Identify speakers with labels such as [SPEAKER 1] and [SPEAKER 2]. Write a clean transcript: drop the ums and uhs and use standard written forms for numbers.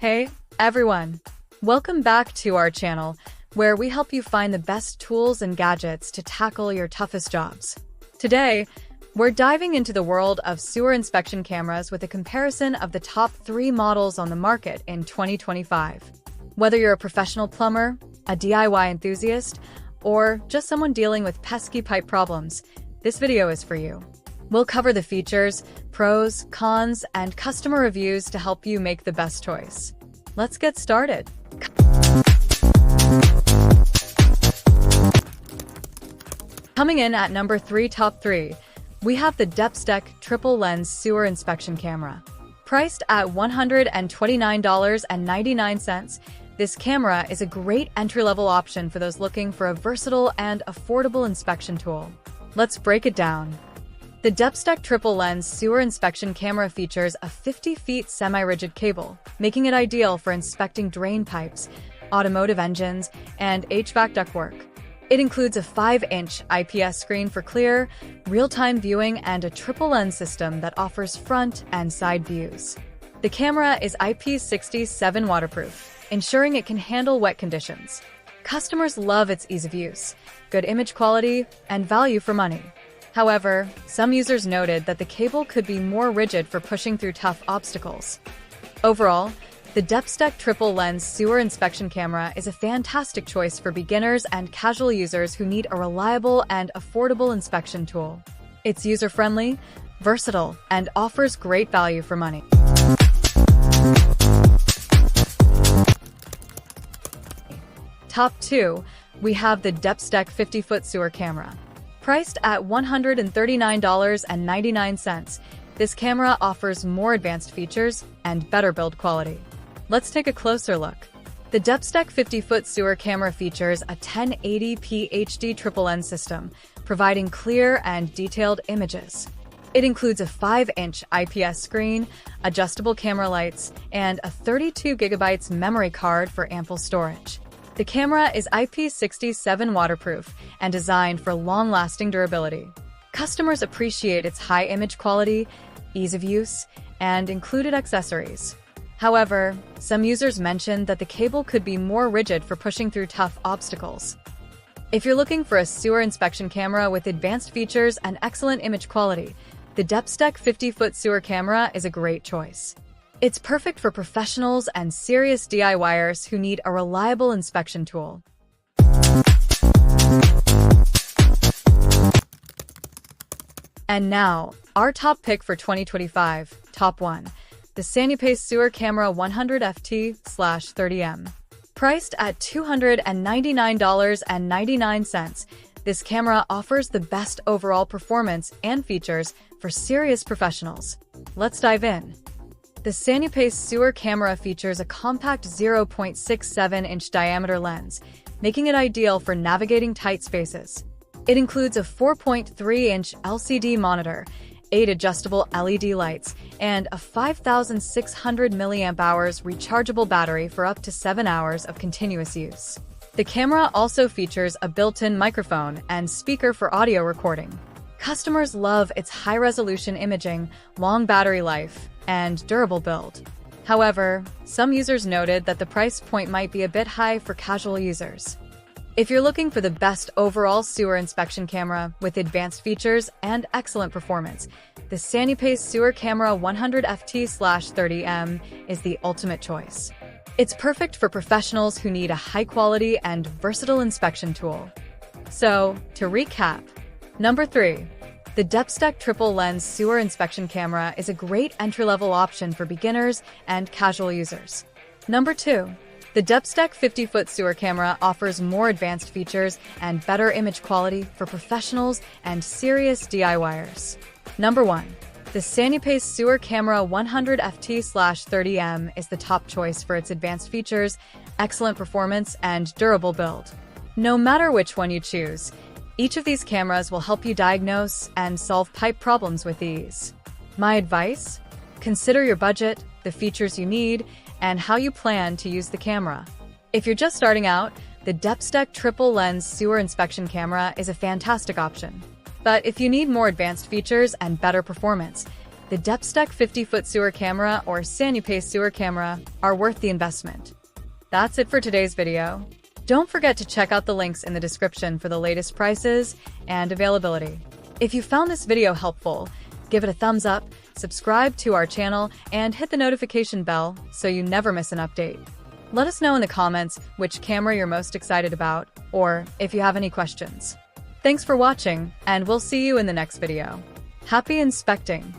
[SPEAKER 1] Hey, everyone! Welcome back to our channel, where we help you find the best tools and gadgets to tackle your toughest jobs. Today, we're diving into the world of sewer inspection cameras with a comparison of the top 3 models on the market in 2025. Whether you're a professional plumber, a DIY enthusiast, or just someone dealing with pesky pipe problems, this video is for you. We'll cover the features, pros, cons, and customer reviews to help you make the best choice. Let's get started. Coming in at number 3, top 3, we have the DepthStack Triple Lens Sewer Inspection Camera. Priced at $129.99, this camera is a great entry-level option for those looking for a versatile and affordable inspection tool. Let's break it down. The DepthStack Triple Lens Sewer Inspection Camera features a 50 feet semi-rigid cable, making it ideal for inspecting drain pipes, automotive engines, and HVAC ductwork. It includes a 5-inch IPS screen for clear, real-time viewing and a triple lens system that offers front and side views. The camera is IP67 waterproof, ensuring it can handle wet conditions. Customers love its ease of use, good image quality, and value for money. However, some users noted that the cable could be more rigid for pushing through tough obstacles. Overall, the DepthStack Triple Lens Sewer Inspection Camera is a fantastic choice for beginners and casual users who need a reliable and affordable inspection tool. It's user-friendly, versatile, and offers great value for money. Top 2, we have the DepthStack 50-foot sewer camera. Priced at $139.99, this camera offers more advanced features and better build quality. Let's take a closer look. The DepthStack 50-foot sewer camera features a 1080p HD triple lens system, providing clear and detailed images. It includes a 5-inch IPS screen, adjustable camera lights, and a 32 GB memory card for ample storage. The camera is IP67 waterproof and designed for long-lasting durability. Customers appreciate its high image quality, ease of use, and included accessories. However, some users mentioned that the cable could be more rigid for pushing through tough obstacles. If you're looking for a sewer inspection camera with advanced features and excellent image quality, the DepthStack 50-foot sewer camera is a great choice. It's perfect for professionals and serious DIYers who need a reliable inspection tool. And now, our top pick for 2025, top 1, the SEWER Sewer Camera 100FT/30M. Priced at $299.99, this camera offers the best overall performance and features for serious professionals. Let's dive in. The SEWER Sewer Camera features a compact 0.67-inch diameter lens, making it ideal for navigating tight spaces. It includes a 4.3-inch LCD monitor, 8 adjustable LED lights, and a 5,600 mAh rechargeable battery for up to 7 hours of continuous use. The camera also features a built-in microphone and speaker for audio recording. Customers love its high-resolution imaging, long battery life, and durable build. However, some users noted that the price point might be a bit high for casual users. If you're looking for the best overall sewer inspection camera with advanced features and excellent performance, the SEWER Sewer Camera 100FT/30M is the ultimate choice. It's perfect for professionals who need a high-quality and versatile inspection tool. So, to recap, number 3. The DepthStack Triple Lens Sewer Inspection Camera is a great entry-level option for beginners and casual users. Number 2. The DepthStack 50-foot sewer camera offers more advanced features and better image quality for professionals and serious DIYers. Number 1. The SEWER Sewer Camera 100FT/30M is the top choice for its advanced features, excellent performance, and durable build. No matter which one you choose, each of these cameras will help you diagnose and solve pipe problems with ease. My advice? Consider your budget, the features you need, and how you plan to use the camera. If you're just starting out, the DepthStack Triple Lens Sewer Inspection Camera is a fantastic option. But if you need more advanced features and better performance, The DepthStack 50-foot sewer camera or Sanupace sewer camera are worth the investment. That's it for today's video. Don't forget to check out the links in the description for the latest prices and availability. If you found this video helpful, give it a thumbs up, subscribe to our channel, and hit the notification bell so you never miss an update. Let us know in the comments which camera you're most excited about, or if you have any questions. Thanks for watching, and we'll see you in the next video. Happy inspecting!